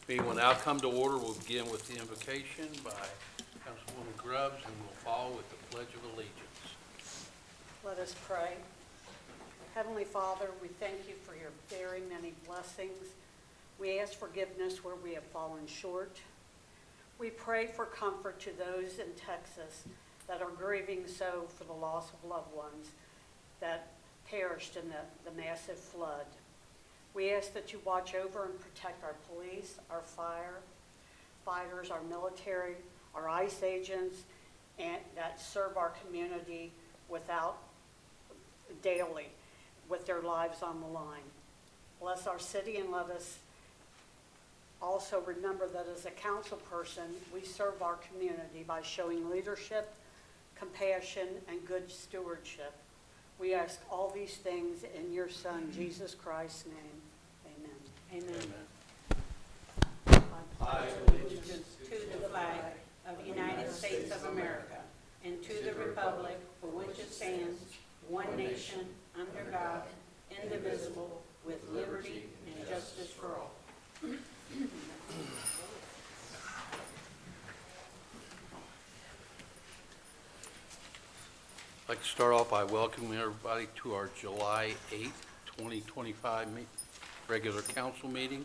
Meeting will now come to order. We'll begin with the invocation by Councilwoman Grubbs, and we'll follow with the Pledge of Allegiance. Let us pray. Heavenly Father, we thank you for your very many blessings. We ask forgiveness where we have fallen short. We pray for comfort to those in Texas that are grieving so for the loss of loved ones that perished in the massive flood. We ask that you watch over and protect our police, our firefighters, our military, our ICE agents, and that serve our community daily with their lives on the line. Bless our city, and let us also remember that as a council person, we serve our community by showing leadership, compassion, and good stewardship. We ask all these things in your Son, Jesus Christ's name. Amen. Amen. I pledge allegiance to the flag of the United States of America and to the republic for which it stands, one nation, under God, indivisible, with liberty and justice for all. I'd like to start off by welcoming everybody to our July 8th, 2025 regular council meeting.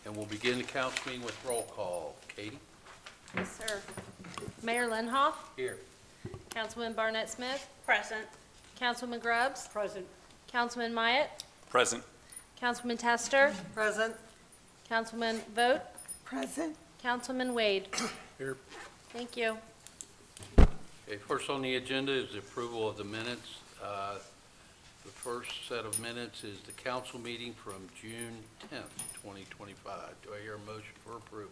And we'll begin the council meeting with roll call. Katie? Yes, sir. Mayor Lenhoff, Here. Councilman Barnett Smith, Present. Councilman Grubbs, Present. Councilman Myatt, Present. Councilman Tester, Present. Councilman Vogt, Present. Councilman Wade. Here. Thank you. Okay, first on the agenda is the approval of the minutes. The first set of minutes is the council meeting from June 10th, 2025. Do I hear a motion for approval?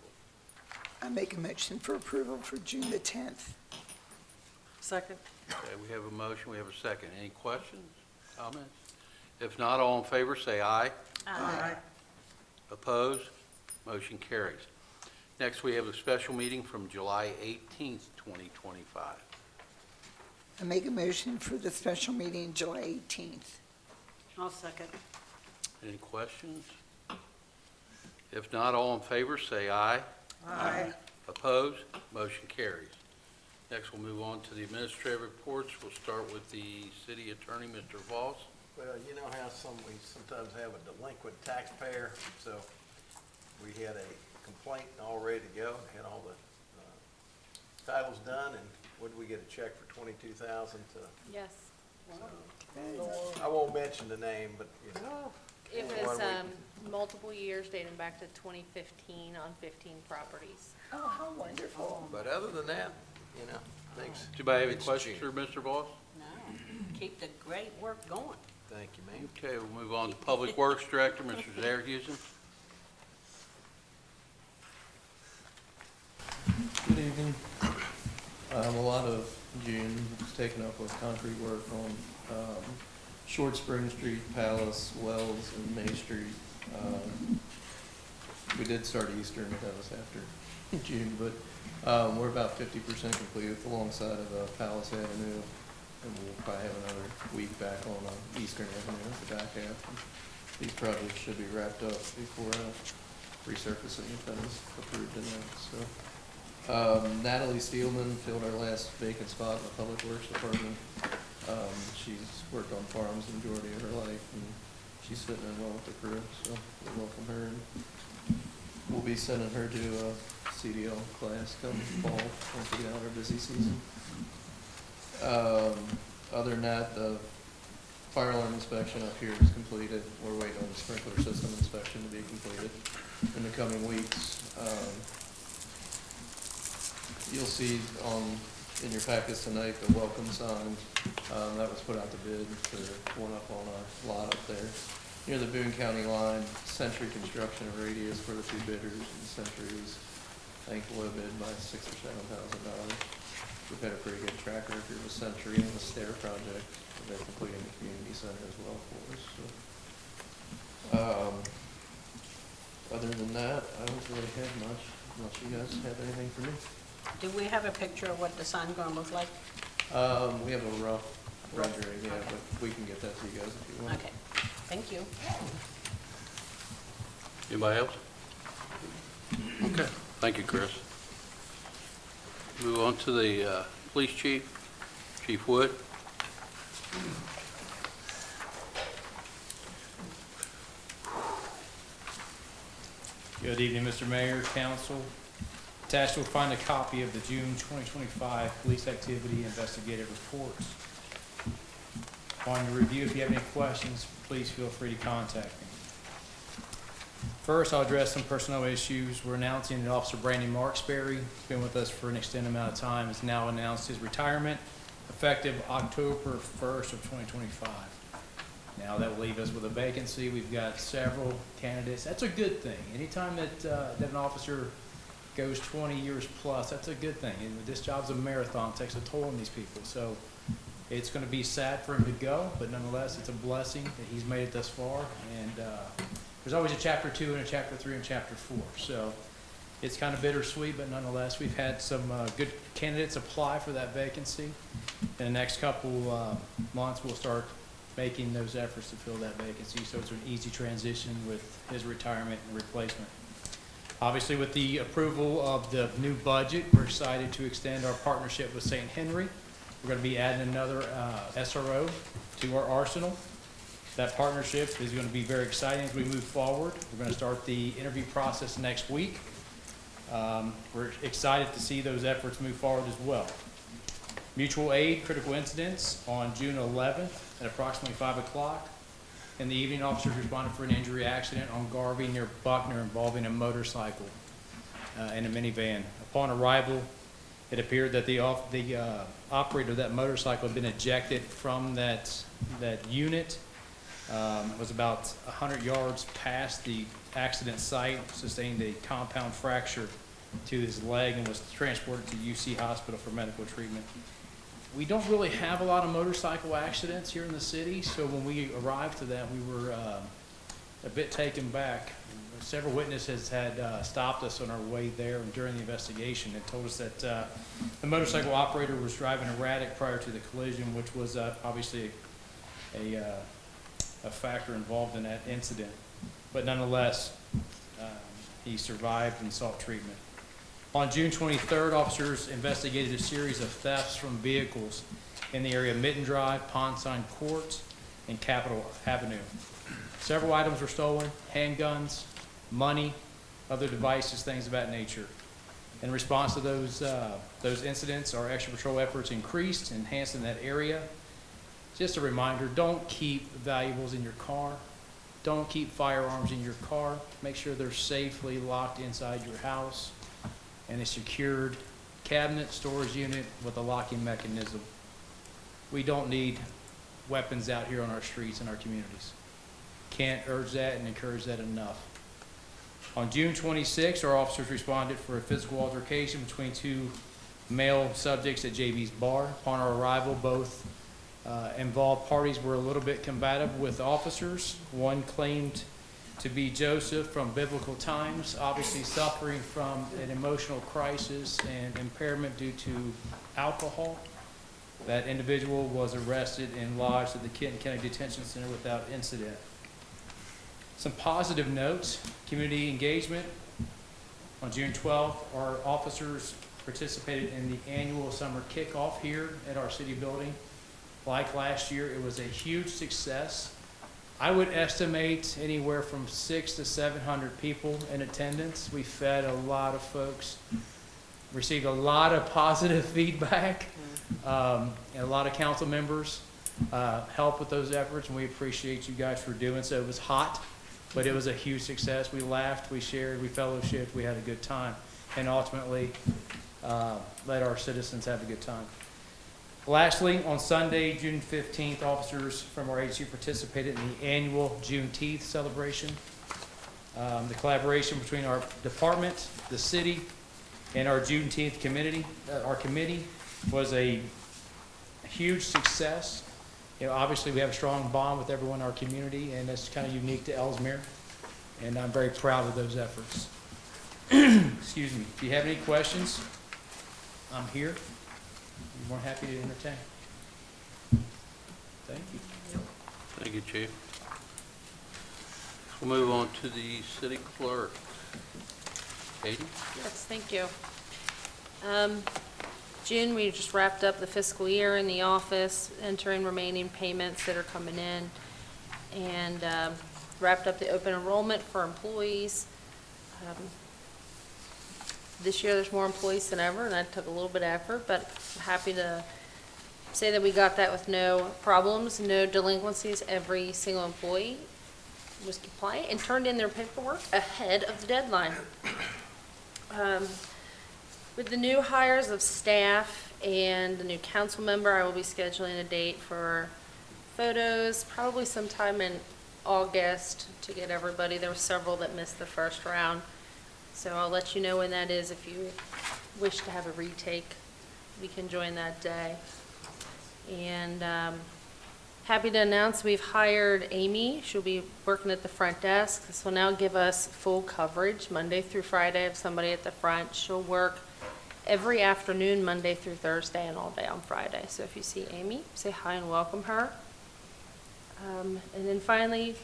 I make a motion for approval for June the 10th. Second. Okay, we have a motion, we have a second. Any questions, comments? If not, all in favor, say aye. Aye. Opposed? Motion carries. Next, we have a special meeting from July 18th, 2025. I make a motion for the special meeting July 18th. I'll second. Any questions? If not, all in favor, say aye. Aye. Opposed? Motion carries. Next, we'll move on to the administrative reports. We'll start with the city attorney, Mr. Voss. Well, you know how we sometimes have a delinquent taxpayer, so we had a complaint all ready to go, had all the titles done, and what did we get, a check for $22,000 to? Yes. I won't mention the name, but you know. It Why was don't we- multiple years dating back to 2015 on 15 properties. Oh, how wonderful. But other than that, you know, thanks. Do anybody have any It's questions June. for Mr. Voss? No, keep the great work going. Thank you, ma'am. Okay, we'll move on to Public Works Director, Mr. Zairhusen. Good evening. A lot of June was taken up with concrete work on Short Spring Street, Palace, Wells, and May Street. We did start Eastern, that was after June, but we're about 50% complete alongside of Palace Avenue, and we'll probably have another week back on Eastern Avenue, the back half. And these projects should be wrapped up before resurfacing if that is approved tonight. So. Natalie Steelman filled our last vacant spot in the Public Works Department. She's worked on farms the majority of her life, and she's fitting in well with the crew, so we welcome her. And we'll be sending her to a CDL class come fall once we get out of our busy season. Other than that, the fire alarm inspection up here is completed. We're waiting on the sprinkler system inspection to be completed in the coming weeks. You'll see in your packets tonight the welcome sign that was put out to bid for one up on our lot up there near the Boone County line. Century Construction and Radius were the two bidders, and Century was, I think, low bid by $6,000 or $7,000. We've had a pretty good track record with Century and the stair project. They're completing the community center as well for us. So, other than that, I don't really have much, unless you guys have anything for me. Do we have a picture of what the sign gonna look like? We have a rough rendering, yeah, but we can get that to you guys if you want. Okay, thank you. Anybody else? Okay, thank you, Chris. Move on to the police chief, Chief Wood. Good evening, Mr. Mayor, Council. Attached, you'll find a copy of the June 2025 Police Activity Investigative Report. Upon your review, if you have any questions, please feel free to contact me. First, I'll address some personnel issues. We're announcing that Officer Brandon Marksberry, who's been with us for an extended amount of time, has now announced his retirement effective October 1st of 2025. Now that will leave us with a vacancy. We've got several candidates. That's a good thing. Anytime that an officer goes 20 years plus, that's a good thing. And this job's a marathon, it takes a toll on these people. So it's going to be sad for him to go, but nonetheless, it's a blessing that he's made it thus far. And there's always a chapter 2 and a chapter 3 and chapter 4. So it's kind of bittersweet, but nonetheless, we've had some good candidates apply for that vacancy. In the next couple months, we'll start making those efforts to fill that vacancy, so it's an easy transition with his retirement and replacement. Obviously, with the approval of the new budget, we're excited to extend our partnership with St. Henry. We're going to be adding another SRO to our arsenal. That partnership is going to be very exciting as we move forward. We're going to start the interview process next week. We're excited to see those efforts move forward as well. Mutual aid critical incidents on June 11th at approximately 5 o'clock. In the evening, officers responded for an injury accident on Garvey near Buckner involving a motorcycle and a minivan. Upon arrival, it appeared that the operator of that motorcycle had been ejected from that unit. It was about 100 yards past the accident site, sustained a compound fracture to his leg and was transported to UC Hospital for medical treatment. We don't really have a lot of motorcycle accidents here in the city, so when we arrived to that, we were a bit taken back. Several witnesses had stopped us on our way there and during the investigation and told us that the motorcycle operator was driving erratic prior to the collision, which was obviously a factor involved in that incident. But nonetheless, he survived and sought treatment. On June 23rd, officers investigated a series of thefts from vehicles in the area of Mitten Drive, Pondsign Court, and Capitol Avenue. Several items were stolen: handguns, money, other devices, things of that nature. In response to those incidents, our extra patrol efforts increased, enhanced in that area. Just a reminder, don't keep valuables in your car. Don't keep firearms in your car. Make sure they're safely locked inside your house and a secured cabinet, storage unit with a locking mechanism. We don't need weapons out here on our streets and our communities. Can't urge that and encourage that enough. On June 26th, our officers responded for a physical altercation between two male subjects at JB's bar. Upon our arrival, both involved parties were a little bit combative with officers. One claimed to be Joseph from biblical times, obviously suffering from an emotional crisis and impairment due to alcohol. That individual was arrested and lodged at the Kenton County Detention Center without incident. Some positive notes: community engagement. On June 12th, our officers participated in the annual summer kickoff here at our city building. Like last year, it was a huge success. I would estimate anywhere from 600 to 700 people in attendance. We fed a lot of folks, received a lot of positive feedback, and a lot of council members helped with those efforts, and we appreciate you guys for doing so. It was hot, but it was a huge success. We laughed, we shared, we fellowshiped, we had a good time, and ultimately let our citizens have a good time. Lastly, on Sunday, June 15th, officers from our agency participated in the annual Juneteenth celebration. The collaboration between our department, the city, and our Juneteenth committee was a huge success. You know, obviously we have a strong bond with everyone in our community, and it's kind of unique to Elsmere, and I'm very proud of those efforts. Excuse me. If you have any questions, I'm here. I'm more happy to entertain. Thank you. Thank you, Chief. We'll move on to the city clerk. Katie? Yes, thank you. June, we just wrapped up the fiscal year in the office, entering remaining payments that are coming in, and wrapped up the open enrollment for employees. This year, there's more employees than ever, and that took a little bit of effort, but I'm happy to say that we got that with no problems, no delinquencies. Every single employee was compliant and turned in their paperwork ahead of the deadline. With the new hires of staff and the new council member, I will be scheduling a date for photos, probably sometime in August, to get everybody. There were several that missed the first round, so I'll let you know when that is. If you wish to have a retake, we can join that day. And happy to announce we've hired Amy. She'll be working at the front desk. This will now give us full coverage, Monday through Friday, of somebody at the front. She'll work every afternoon, Monday through Thursday, and all day on Friday. So if you see Amy, say hi and welcome her. And then finally,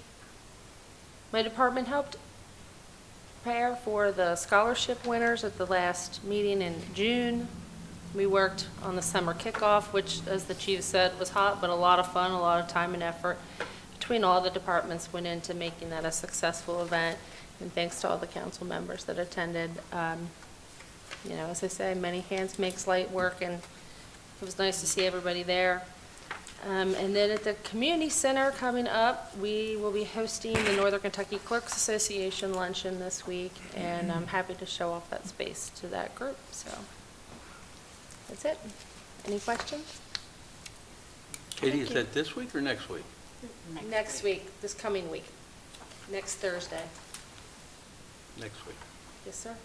my department helped prepare for the scholarship winners at the last meeting in June. We worked on the summer kickoff, which, as the chief said, was hot, but a lot of fun, a lot of time and effort between all the departments went into making that a successful event. And thanks to all the council members that attended. You know, as I say, many hands makes light work, and it was nice to see everybody there. And then at the community center coming up, we will be hosting the Northern Kentucky Clerks Association luncheon this week, and I'm happy to show off that space to that group. So that's it. Any questions? Katie, is that this week or next week? Next week, this coming week, next Thursday. Next week. Yes, sir.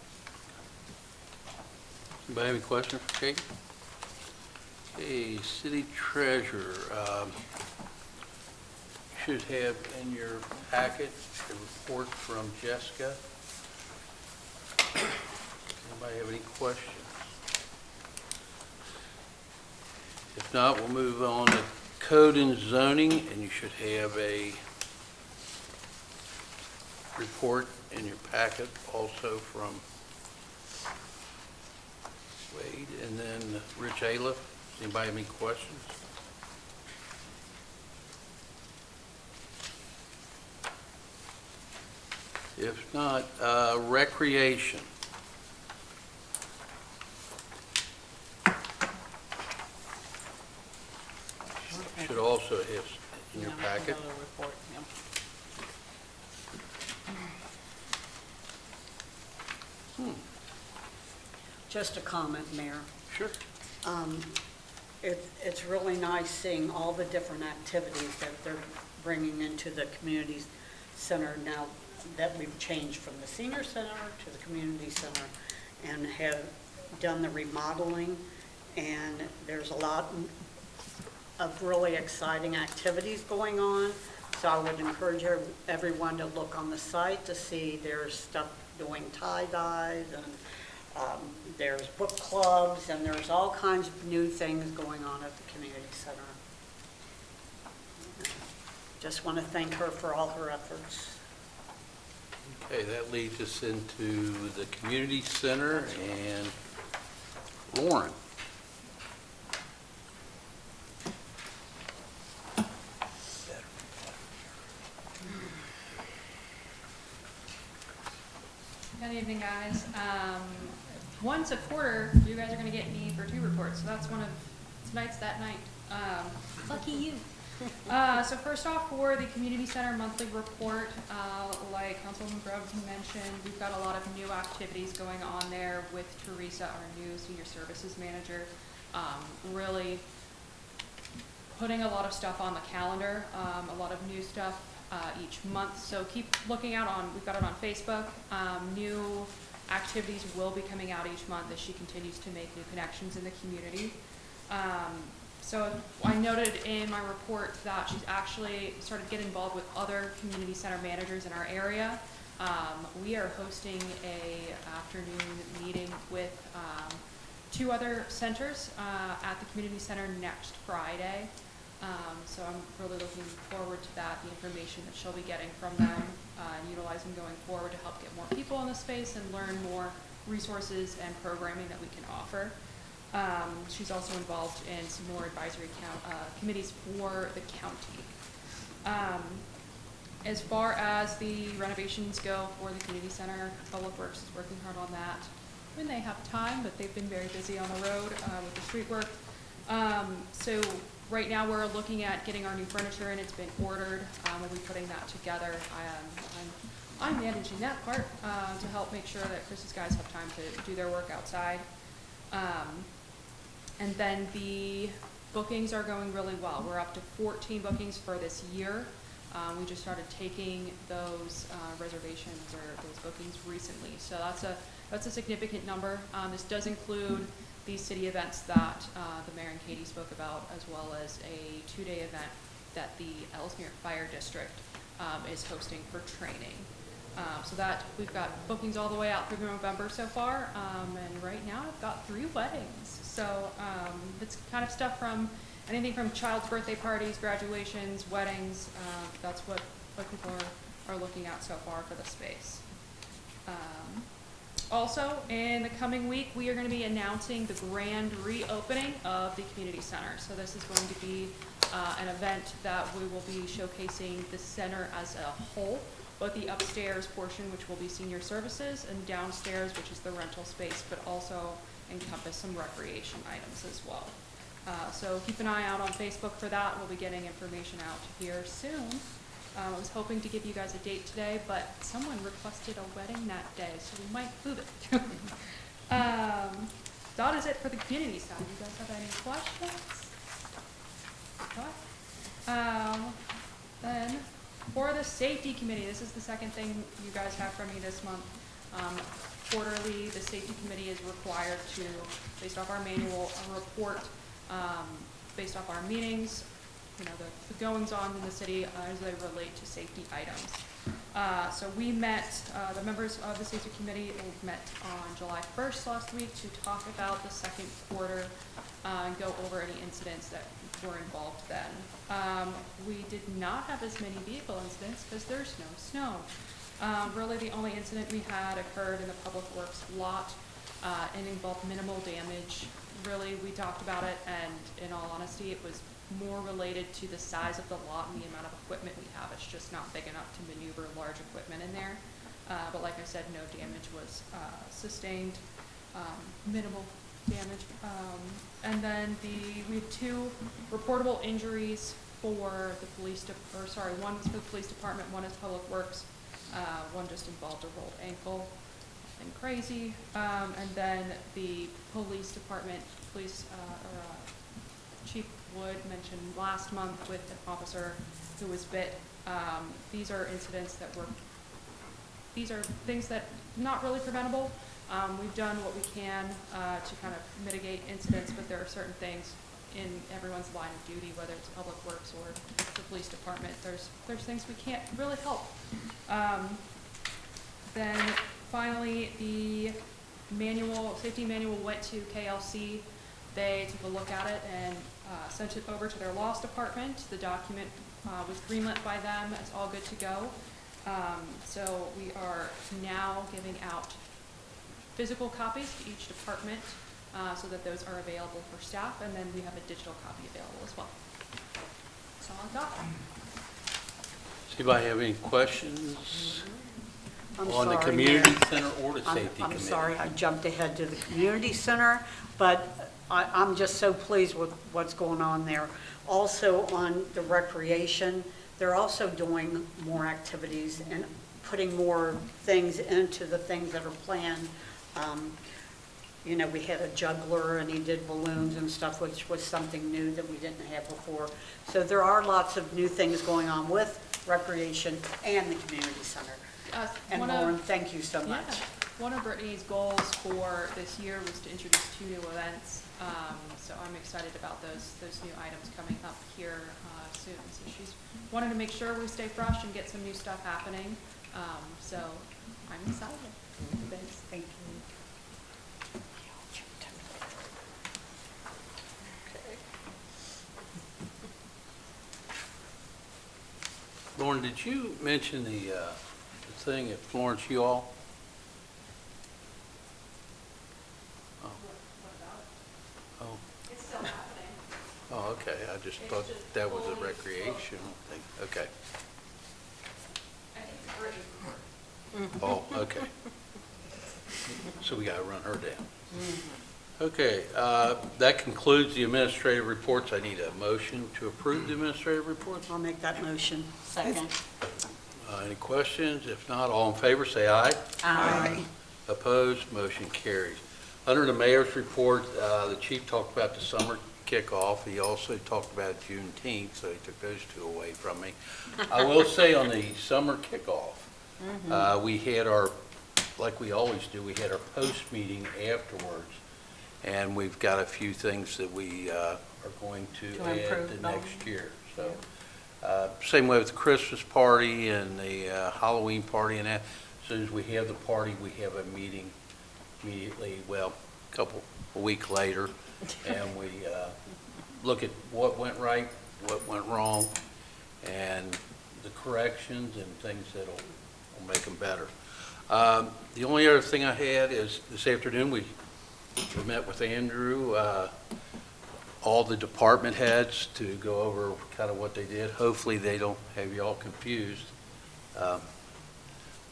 Anybody have any questions for Katie? Okay, city treasurer, you should have in your packet a report from Jessica. Anybody have any questions? If not, we'll move on to code and zoning, and you should have a report in your packet also from Wade, and then Rich Aliff. Anybody have any questions? If not, recreation. Should also have in your packet. Just a comment, Mayor. Sure. It's really nice seeing all the different activities that they're bringing into the community center now that we've changed from the senior center to the community center and have done the remodeling. And there's a lot of really exciting activities going on. So I would encourage everyone to look on the site to see there's stuff doing tie-dyes, and there's book clubs, and there's all kinds of new things going on at the community center. Just want to thank her for all her efforts. Okay, that leads us into the community center and Lauren. Good evening, guys. Once a quarter, you guys are going to get me for 2 reports, so that's one of tonight's that night. Lucky you. So first off, for the community center monthly report, like Councilman Grubbs mentioned, we've got a lot of new activities going on there with Teresa, our new senior services manager. Really putting a lot of stuff on the calendar, a lot of new stuff each month. So keep looking out we've got it on Facebook. New activities will be coming out each month as she continues to make new connections in the community. So I noted in my report that she's actually started getting involved with other community center managers in our area. We are hosting a afternoon meeting with 2 other centers at the community center next Friday. So I'm really looking forward to that, the information that she'll be getting from them. and utilize them going forward to help get more people in the space and learn more resources and programming that we can offer. She's also involved in some more advisory committees for the county. As far as the renovations go for the community center, Public Works is working hard on that when they have time, but they've been very busy on the road with the street work. So right now we're looking at getting our new furniture in. It's been ordered. We'll be putting that together. I'm managing that part to help make sure that Chris's guys have time to do their work outside. And then the bookings are going really well. We're up to 14 bookings for this year. We just started taking those reservations or those bookings recently. So that's a significant number. This does include these city events that the mayor and Katie spoke about, as well as a 2-day event that the Elsmere Fire District is hosting for training. So that we've got bookings all the way out through November so far, and right now I've got 3 weddings. So it's kind of stuff from anything from child's birthday parties, graduations, weddings. That's what people are looking at so far for the space. Also, in the coming week, we are going to be announcing the grand reopening of the community center. So this is going to be an event that we will be showcasing the center as a whole, both the upstairs portion, which will be senior services, and downstairs, which is the rental space, but also encompass some recreation items as well. So keep an eye out on Facebook for that. We'll be getting information out here soon. I was hoping to give you guys a date today, but someone requested a wedding that day, so we might move it. That is it for the community side. You guys have any questions? What? Then for the safety committee, this is the second thing you guys have from me this month. Quarterly, the safety committee is required to, based off our manual, report based off our meetings, you know, the goings on in the city as they relate to safety items. So we met, the members of the safety committee met on July 1st last week to talk about the second quarter and go over any incidents that were involved then. We did not have as many vehicle incidents because there's no snow. Really the only incident we had occurred in the Public Works lot and involved minimal damage. Really, we talked about it, and in all honesty, it was more related to the size of the lot and the amount of equipment we have. It's just not big enough to maneuver large equipment in there. But like I said, no damage was sustained, minimal damage. And then we have 2 reportable injuries for the police, one was for the police department, one is Public Works. One just involved a rolled ankle, nothing crazy. And then the police department, Chief Wood mentioned last month with an officer who was bit. These are incidents these are things that not really preventable. We've done what we can to kind of mitigate incidents, but there are certain things in everyone's line of duty, whether it's Public Works or the police department. There's things we can't really help. Then finally, the safety manual went to KLC. They took a look at it and sent it over to their loss department. The document was greenlit by them. It's all good to go. So we are now giving out physical copies to each department so that those are available for staff, and then we have a digital copy available as well. That's all I've got. Does anybody have any questions I'm on the sorry, community Mayor. center or the safety I'm committee? sorry, I jumped ahead to the community center, but I'm just so pleased with what's going on there. Also on the recreation, they're also doing more activities and putting more things into the things that are planned. You know, we had a juggler and he did balloons and stuff, which was something new that we didn't have before. So there are lots of new things going on with recreation and the community center. And Lauren, thank you so much. Yeah. One of Brittany's goals for this year was to introduce 2 new events. So I'm excited about those new items coming up here soon. So she's wanted to make sure we stay fresh and get some new stuff happening. So I'm excited. Thanks. Thank you. Lauren, did you mention the thing. Florence, you all? Oh. Oh. It's still happening. Oh, okay, I just thought that was a recreational thing, okay. I think it's free. Oh, okay. So we gotta run her down. Okay, that concludes the administrative reports. I need a motion to approve the administrative reports. I'll make that motion. Second. Any questions? If not, all in favor, say aye. Aye. Opposed, motion carries. Under the mayor's report, the chief talked about the summer kickoff. He also talked about Juneteenth, so he took those two away from me. I will say on the summer kickoff, we had our, like we always do, we had our post meeting afterwards. And we've got a few things that we are going to add improve to upon. next year. So, same way with the Christmas party and the Halloween party and that. As soon as we have the party, we have a meeting immediately, well, a week later. And we look at what went right, what went wrong, and the corrections and things that'll make them better. The only other thing I had is this afternoon, we met with Andrew, all the department heads to go over kind of what they did. Hopefully they don't have you all confused.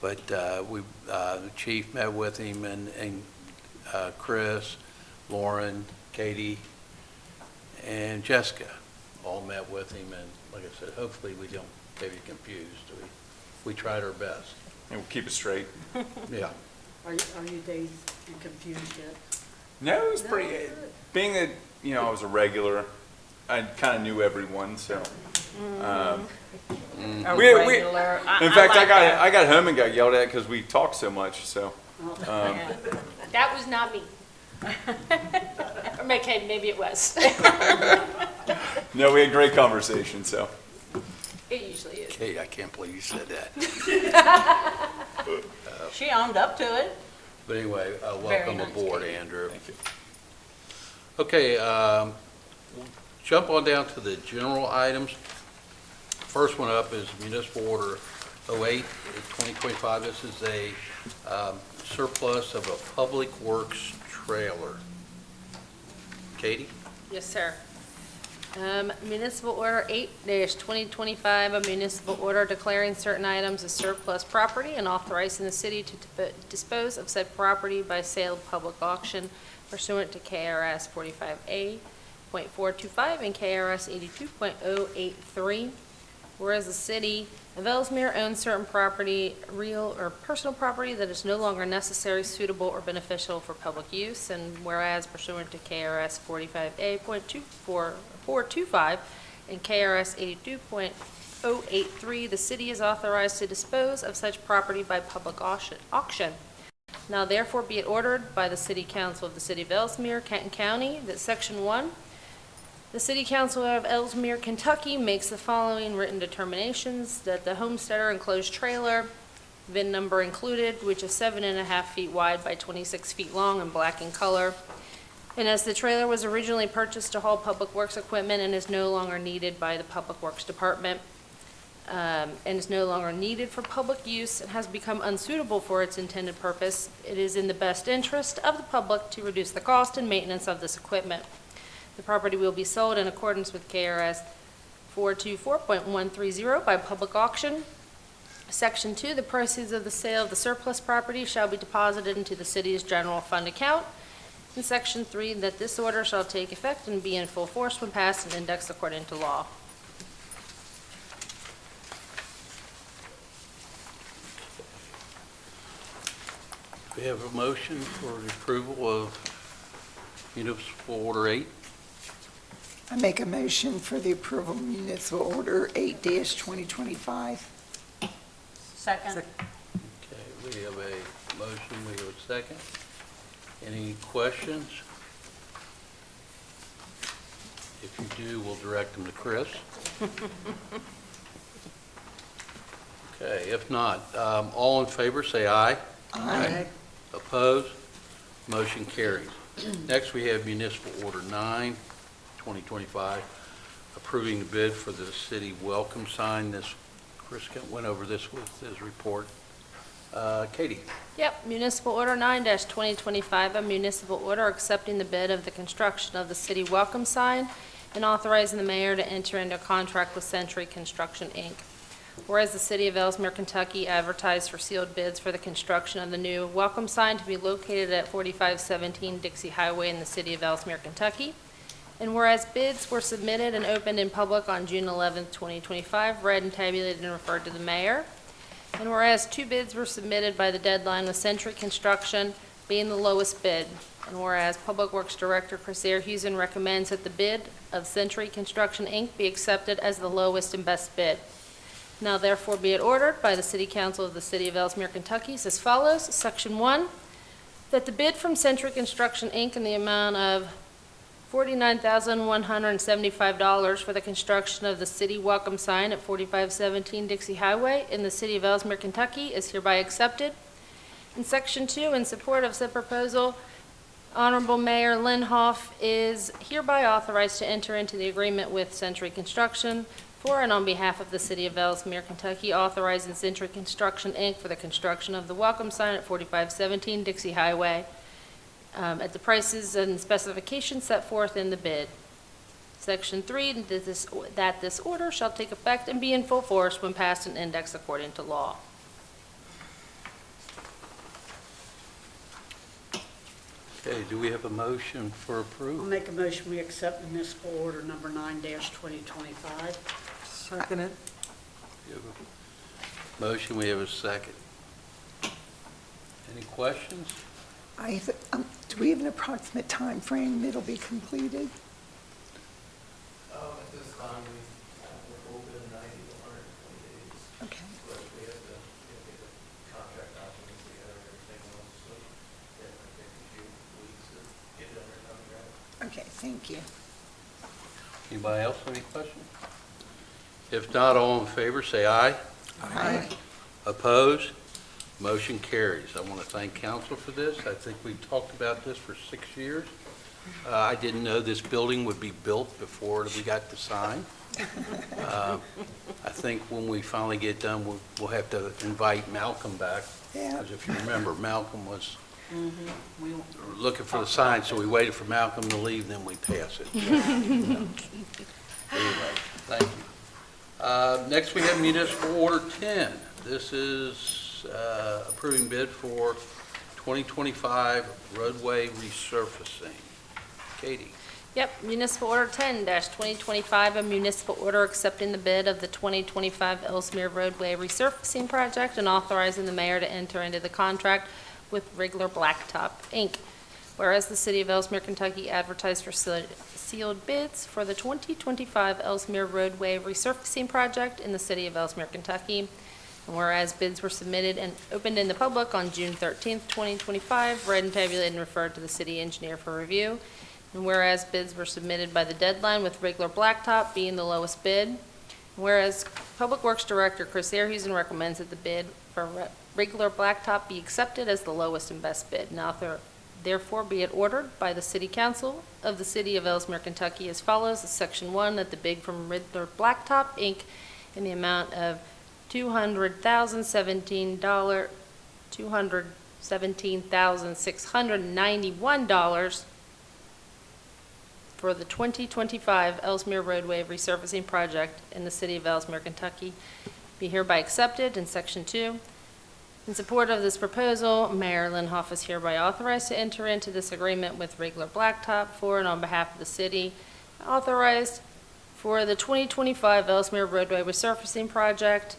But the chief met with him and Chris, Lauren, Katie, and Jessica all met with him. And like I said, hopefully we don't have you confused. We tried our best. And we'll keep it straight. Yeah. Are you dazed and confused yet? No, it was pretty, being that, you know, I was a regular, I kind of knew everyone, so. A We- regular. In fact, like that. I got home and got yelled at because we talked so much, so. That was not me. Or maybe it was. No, we had great conversation, so. It usually is. Kate, I can't believe you said that. She owned up to it. But anyway, Very welcome nice, aboard, Katie. Andrew. Thank you. Okay, we'll jump on down to the general items. First one up is Municipal Order 08, 2025. This is a surplus of a Public Works trailer. Katie? Yes, sir. Municipal Order 8-2025, a municipal order declaring certain items as surplus property and authorizing the city to dispose of said property by sale of public auction pursuant to KRS 45A.425 and KRS 82.083. Whereas the city of Elsmere owns certain property, real or personal property that is no longer necessary, suitable, or beneficial for public use, and whereas pursuant to KRS 45A.425 and KRS 82.083, the city is authorized to dispose of such property by public auction. Now therefore be it ordered by the City Council of the City of Elsmere, Kenton County, that Section 1, the City Council of Elsmere, Kentucky makes the following written determinations: that the homesteader enclosed trailer, VIN number included, which is 7.5 feet wide by 26 feet long and black in color, and as the trailer was originally purchased to haul public works equipment and is no longer needed by the Public Works Department, and is no longer needed for public use and has become unsuitable for its intended purpose, it is in the best interest of the public to reduce the cost and maintenance of this equipment. The property will be sold in accordance with KRS 424.130 by public auction. Section 2, the proceeds of the sale of the surplus property shall be deposited into the city's general fund account. And Section 3, that this order shall take effect and be in full force when passed and indexed according to law. We have a motion for the approval of Municipal Order 8. I make a motion for the approval of Municipal Order 8-2025. Second. Okay, we have a motion, we have a second. Any questions? If you do, we'll direct them to Chris. Okay, if not, all in favor, say aye. Aye. Opposed? Motion carries. Next, we have Municipal Order 9, 2025, approving the bid for the city welcome sign. This, Chris went over this with his report. Katie? Yep, municipal order 9-2025, a municipal order accepting the bid of the construction of the city welcome sign and authorizing the mayor to enter into a contract with Century Construction, Inc. Whereas the city of Elsmere, Kentucky advertised for sealed bids for the construction of the new welcome sign to be located at 4517 Dixie Highway in the city of Elsmere, Kentucky. And whereas bids were submitted and opened in public on June 11, 2025, read and tabulated and referred to the mayor. And whereas 2 bids were submitted by the deadline with Century Construction being the lowest bid. And whereas Public Works Director Chris Airhusen recommends that the bid of Century Construction, Inc. be accepted as the lowest and best bid. Now therefore be it ordered by the City Council of the City of Elsmere, Kentucky as follows. Section 1, that the bid from Century Construction, Inc. in the amount of $49,175 for the construction of the city welcome sign at 4517 Dixie Highway in the city of Elsmere, Kentucky is hereby accepted. In Section 2, in support of said proposal, Honorable Mayor Linhoff is hereby authorized to enter into the agreement with Century Construction for and on behalf of the city of Elsmere, Kentucky, authorizing Century Construction, Inc. for the construction of the welcome sign at 4517 Dixie Highway at the prices and specifications set forth in the bid. Section 3, that this order shall take effect and be in full force when passed and indexed according to law. Okay, do we have a motion for I'll approval? make a motion, we accept municipal order number 9-2025. Second it. We have a motion, we have a second. Any questions? Do we have an approximate time frame it'll be completed? At this time, we're open 90 to 120 days, Okay, but we have to get the contract documents together and everything else, so it might take a few weeks to get it under contract. okay, thank you. Anybody else have any questions? If not, all in favor, say aye. Aye. Opposed? Motion carries. I want to thank council for this. I think we've talked about this for 6 years. I didn't know this building would be built before we got the sign. I think when we finally get done, we'll have to invite Malcolm back. Yeah. Because if you remember, Malcolm was We looking for the sign, so we waited for Malcolm to leave, then we pass it. Anyway, thank you. Next, we have Municipal Order 10. This is approving bid for 2025 roadway resurfacing. Katie? Yep, municipal order 10-2025, a municipal order accepting the bid of the 2025 Elsmere roadway resurfacing project and authorizing the mayor to enter into the contract with Wriggler Blacktop, Inc. Whereas the city of Elsmere, Kentucky advertised for sealed bids for the 2025 Elsmere roadway resurfacing project in the city of Elsmere, Kentucky. And whereas bids were submitted and opened in the public on June 13th, 2025, read and tabulated and referred to the city engineer for review. And whereas bids were submitted by the deadline with Wriggler Blacktop being the lowest bid. And whereas Public Works Director Chris Airhusen recommends that the bid for Wriggler Blacktop be accepted as the lowest and best bid. Now therefore be it ordered by the City Council of the City of Elsmere, Kentucky as follows. Section 1, that the bid from Wriggler Blacktop, Inc. in the amount of $217,691 for the 2025 Elsmere roadway resurfacing project in the city of Elsmere, Kentucky, be hereby accepted. In Section 2, in support of this proposal, Mayor Linhoff is hereby authorized to enter into this agreement with Wriggler Blacktop for and on behalf of the city, authorized for the 2025 Elsmere roadway resurfacing project.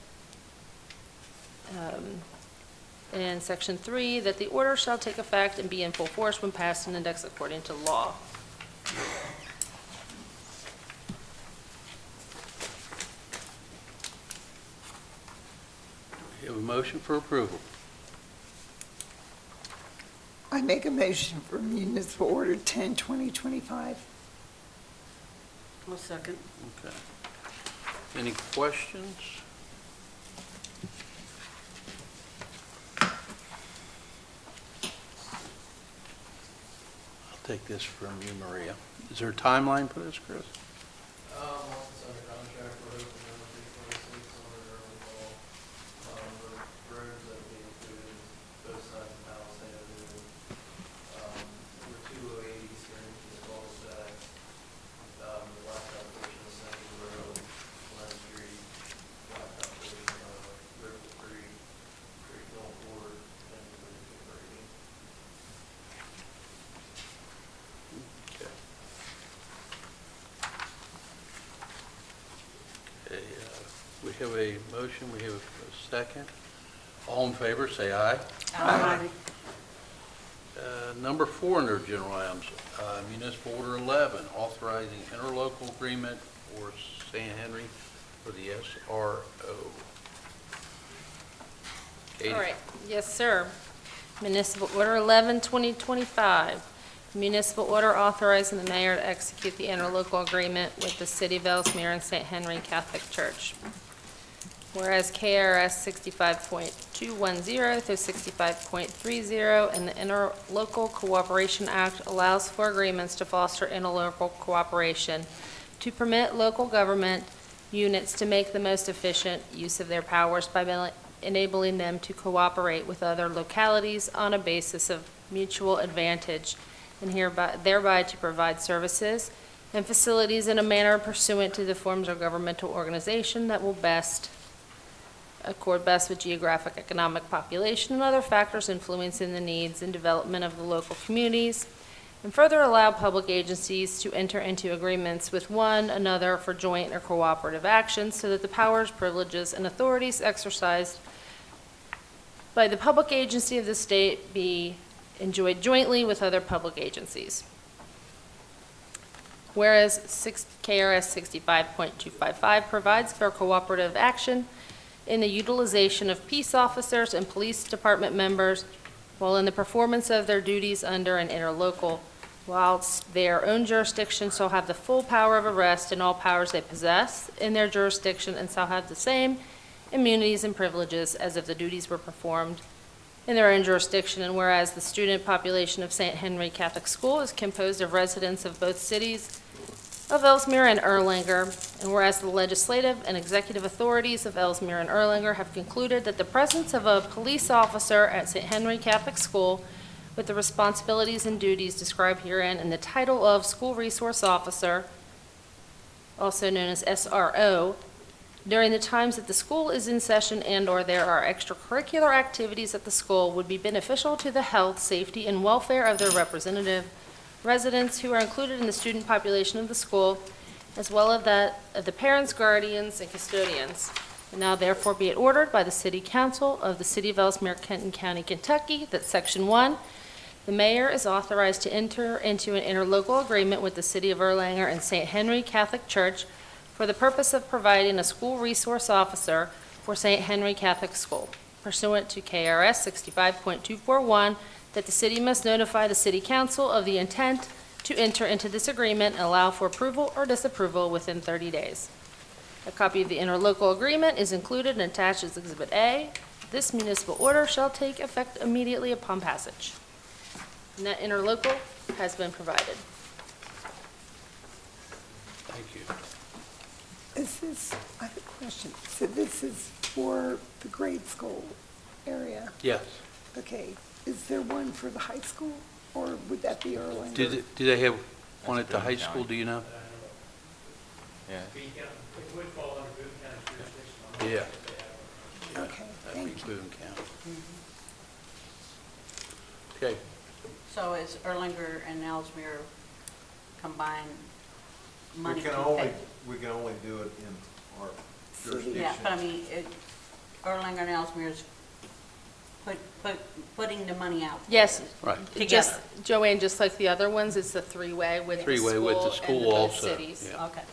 And Section 3, that the order shall take effect and be in full force when passed and indexed according to law. You have a motion for approval. I make a motion for municipal order 10-2025. I'll second. Okay. Any questions? I'll take this from you, Maria. Is there a timeline for this, Chris? Once it's under contract, we're hoping around 3/26 or early fall. The roads that will be included have a motion, we have a second. All in favor, say aye. Aye. Number 4 under general items, municipal order 11, authorizing interlocal agreement for St. Henry for the SRO. Katie? All right, yes, sir. Municipal Order 11, 2025. Municipal order authorizing the mayor to execute the interlocal agreement with the City of Elsmere and St. Henry Catholic Church. Whereas KRS 65.210 through 65.30 and the Interlocal Cooperation Act allows for agreements to foster interlocal cooperation to permit local government units to make the most efficient use of their powers by enabling them to cooperate with other localities on a basis of mutual advantage and thereby to provide services and facilities in a manner pursuant to the forms of governmental organization that will accord best with geographic, economic, population, and other factors influencing the needs and development of the local communities, and further allow public agencies to enter into agreements with one another for joint or cooperative actions so that the powers, privileges, and authorities exercised by the public agency of the state be enjoyed jointly with other public agencies. Whereas KRS 65.255 provides for cooperative action in the utilization of peace officers and police department members while in the performance of their duties under an interlocal, whilst their own jurisdiction shall have the full power of arrest and all powers they possess in their jurisdiction and shall have the same immunities and privileges as if the duties were performed in their own jurisdiction. And whereas the student population of St. Henry Catholic School is composed of residents of both cities of Elsmere and Erlanger, and whereas the legislative and executive authorities of Elsmere and Erlanger have concluded that the presence of a police officer at St. Henry Catholic School with the responsibilities and duties described herein and the title of School Resource Officer, also known as SRO, during the times that the school is in session and/or there are extracurricular activities at the school would be beneficial to the health, safety, and welfare of their representative residents who are included in the student population of the school, as well as that of the parents, guardians, and custodians. And now therefore be it ordered by the City Council of the City of Elsmere, Kenton County, Kentucky, that Section 1, the mayor is authorized to enter into an interlocal agreement with the City of Erlanger and St. Henry Catholic Church for the purpose of providing a school resource officer for St. Henry Catholic School, pursuant to KRS 65.241, that the city must notify the City Council of the intent to enter into this agreement and allow for approval or disapproval within 30 days. A copy of the interlocal agreement is included and attached as Exhibit A. This municipal order shall take effect immediately upon passage. And that interlocal has been provided. Thank you. I have a question. So this is for the grade school area? Yes. Okay. Is there one for the high school, or would that be Erlanger? Do they have one at the high school, do you know? Yeah. It would fall under Boone County jurisdiction. Yeah. Okay, That'd be thank you. Boone County. Okay, So is Erlanger and Elsmere combined money? We can to only, pay? we can only do it in our City. jurisdiction. Yeah, but I mean, Erlanger and Elsmere's putting the money out. Yes. right. Just, Joanne, just like the other ones, it's the three-way with the Three-way with the and school both also, cities. yeah. Okay.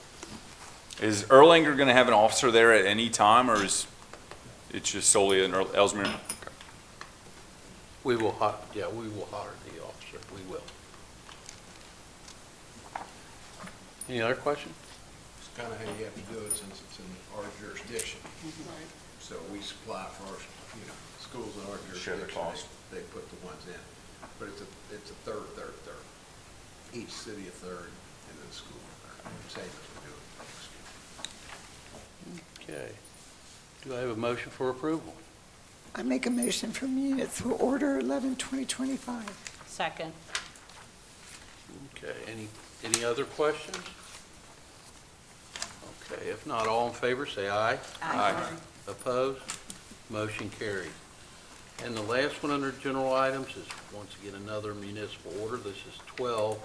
Is Erlanger going to have an officer there at any time, or is it just solely in Elsmere? We will, we will hire the officer, we will. Any other questions? It's kind of how you have to do it since it's in our jurisdiction. So we supply for our, schools in our Share the jurisdiction, cost. they put the ones in. But it's a third. Each city a third, and then the school a third. Same as we do in public school. Okay. Do I have a motion for approval? I make a motion for municipal order 11, 2025. Second. Okay, any other questions? Okay, if not, all in favor, say aye. Aye. Opposed? Motion carried. And the last one under general items is, once again, another municipal order. This is 12.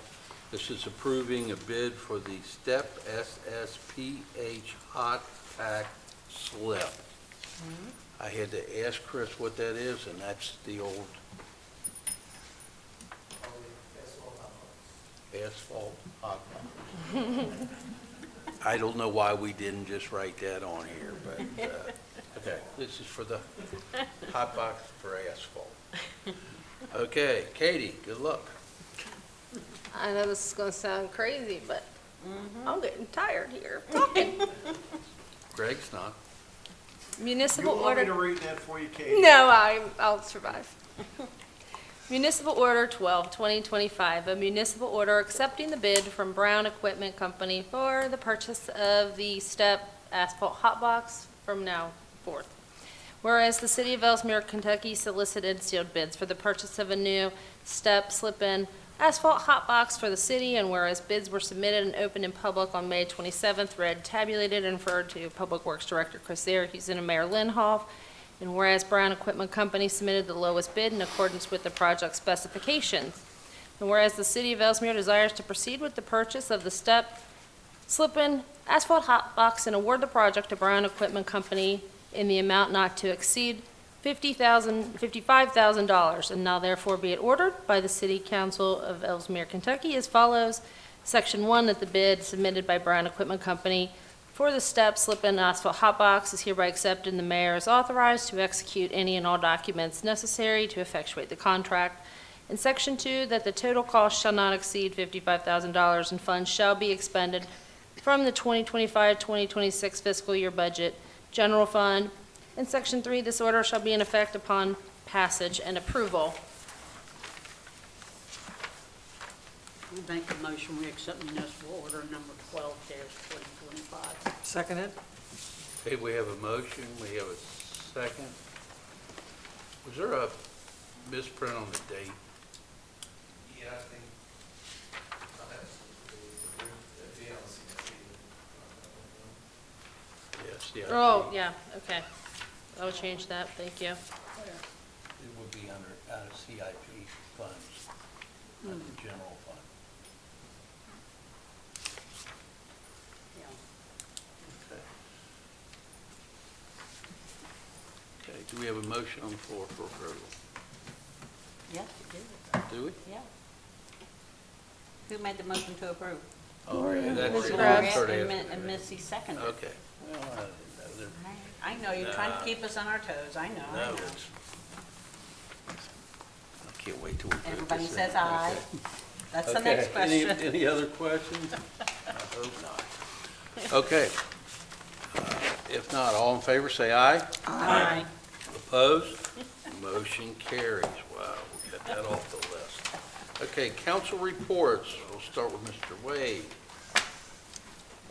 This is approving a bid for the STEP SSPH Hot Pack slip. I had to ask Chris what that is, and that's the old asphalt hot box. I don't know why we didn't just write that on here, but, okay, this is for the hot box for asphalt. Okay, Katie, good luck. I know this is gonna sound crazy, but I'm getting tired here of talking. Greg's not. Municipal You want me order. to read that for you, Katie? No, I'll survive. Municipal Order 12, 2025, a municipal order accepting the bid from Brown Equipment Company for the purchase of the step asphalt hot box from now forth. Whereas the city of Elsmere, Kentucky solicited sealed bids for the purchase of a new step slip-in asphalt hot box for the city, and whereas bids were submitted and opened in public on May 27th, read, tabulated, and referred to Public Works Director Chris Syracuse and Mayor Linhoff, and whereas Brown Equipment Company submitted the lowest bid in accordance with the project specifications, and whereas the city of Elsmere desires to proceed with the purchase of the step slip-in asphalt hot box and award the project to Brown Equipment Company in the amount not to exceed $55,000, and now therefore be it ordered by the City Council of Elsmere, Kentucky as follows. Section 1, that the bid submitted by Brown Equipment Company for the step slip-in asphalt hot box is hereby accepted, and the mayor is authorized to execute any and all documents necessary to effectuate the contract. In Section 2, that the total cost shall not exceed $55,000 and funds shall be expended from the 2025-2026 fiscal year budget general fund. In Section 3, this order shall be in effect upon passage and approval. We make a motion, we accept municipal order number 12-2025. Seconded. Okay, we have a motion, we have a second. Was there a misprint on the date? Yeah, I think, Yes, yeah. Oh, yeah, okay. I'll change that, thank you. It would be out of CIP funds, not the general fund. Yeah. Okay. Okay, do we have a motion on the floor for approval? Yes, you did. Do we? Yeah. Who made the motion to approve? Okay, that's Ms. the Grubbs. third And after. and Missy seconded. Okay. Well, I didn't know. I know, you're trying to Nah. keep us on our toes, I know, I No, know. it's, I can't wait till we put this in. Everybody says aye. Okay. That's the Okay. next question. Any other questions? I hope not. Okay. If not, all in favor, say aye. Aye. Opposed? Motion carries. Wow, we got that off the list. Okay, council reports. We'll start with Mr. Wade.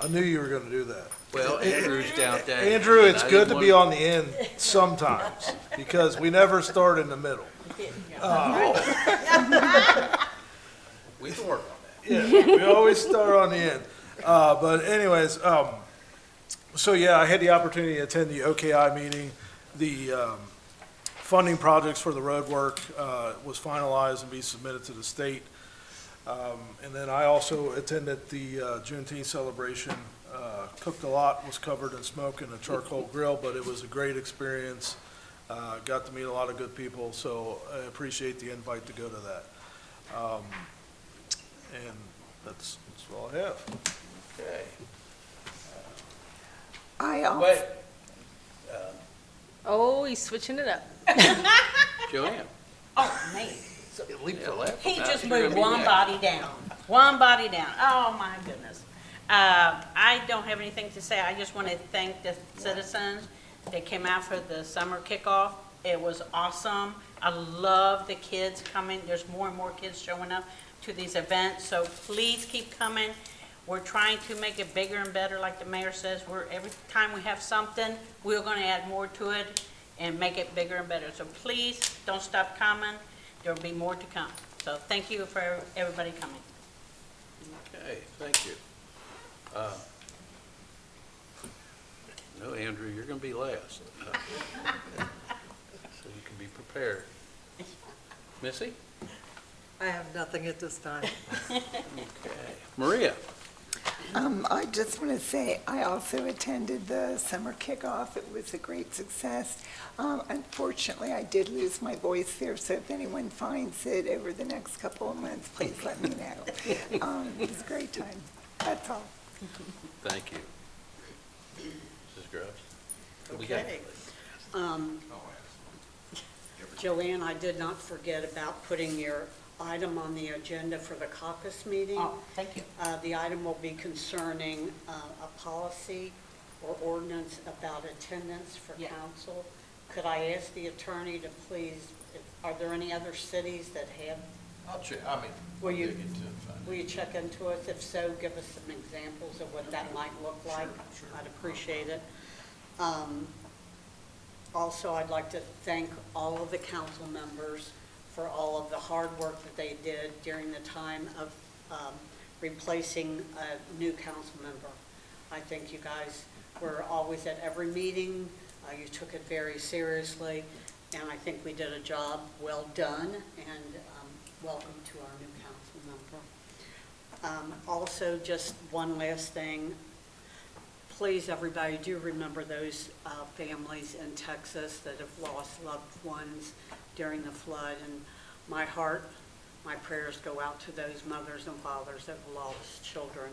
I knew you were gonna do that. Well, Andrew's down there. Andrew, it's I good didn't to be want- on the end sometimes, because we never start in the middle. We can work on that. Yeah, we always start on the end. But anyways, so yeah, I had the opportunity to attend the OKI meeting. The funding projects for the road work was finalized and be submitted to the state. And then I also attended the Juneteenth celebration. Cooked a lot, was covered in smoke in a charcoal grill, but it was a great experience. Got to meet a lot of good people, so I appreciate the invite to go to that. And that's all I have. Okay. I, Wait, Oh, he's switching it up. Joanne. Oh, man. Yeah, laugh He about just it. You're moved gonna be one next. body down. One body down. Oh, my goodness. I don't have anything to say. I just want to thank the citizens that came out for the summer kickoff. It was awesome. I love the kids coming. There's more and more kids showing up to these events, so please keep coming. We're trying to make it bigger and better, like the mayor says. Every time we have something, we're going to add more to it and make it bigger and better. So please, don't stop coming. There'll be more to come. So thank you for everybody coming. Okay, thank you. No, Andrew, you're going to be last. So you can be prepared. Missy? I have nothing at this time. Okay. Maria? I just want to say, I also attended the summer kickoff. It was a great success. Unfortunately, I did lose my voice there, so if anyone finds it over the next couple of months, please let me know. It was a great time. That's all. Thank you. Mrs. Gross? What we got? Okay. Joanne, I did not forget about putting your item on the agenda for the caucus meeting. Oh, thank you. The item will be concerning a policy or ordinance about attendance for Yeah. council. Could I ask the attorney to please, are there any other cities that have, I'll check, Will you- dig into it, find will you check into it? If so, give us some examples of what that might look like. Sure. I'd appreciate it. Also, I'd like to thank all of the council members for all of the hard work that they did during the time of replacing a new council member. I think you guys were always at every meeting. You took it very seriously, and I think we did a job well done, and welcome to our new council member. Also, just one last thing. Please, everybody, do remember those families in Texas that have lost loved ones during the flood. And my heart, my prayers go out to those mothers and fathers that have lost children.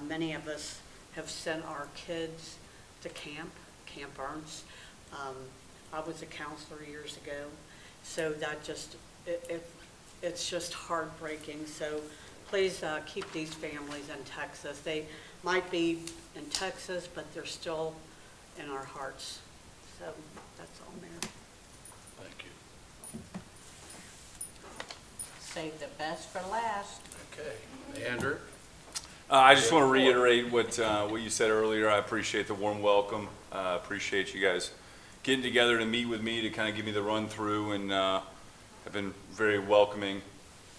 Many of us have sent our kids to Camp Ernst. I was a counselor years ago, so that just, it's just heartbreaking. So please keep these families in Texas. They might be in Texas, but they're still in our hearts. So that's all, Mayor. Thank you. Save the best for last. Okay. Andrew? I just want to reiterate what you said earlier. I appreciate the warm welcome. Appreciate you guys getting together to meet with me to kind of give me the run through, and have been very welcoming.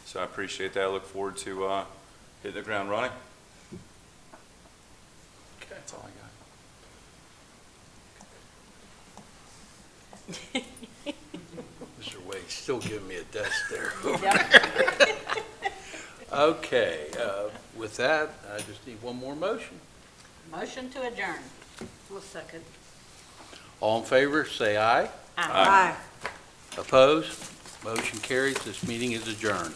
So I appreciate that. I look forward to hitting the ground running. Okay. That's all I got. Mr. Wade's still giving me a desk there. Yep. Okay, with that, I just need one more motion. Motion to adjourn. One second. All in favor, say aye. Aye. Opposed? Motion carries. This meeting is adjourned.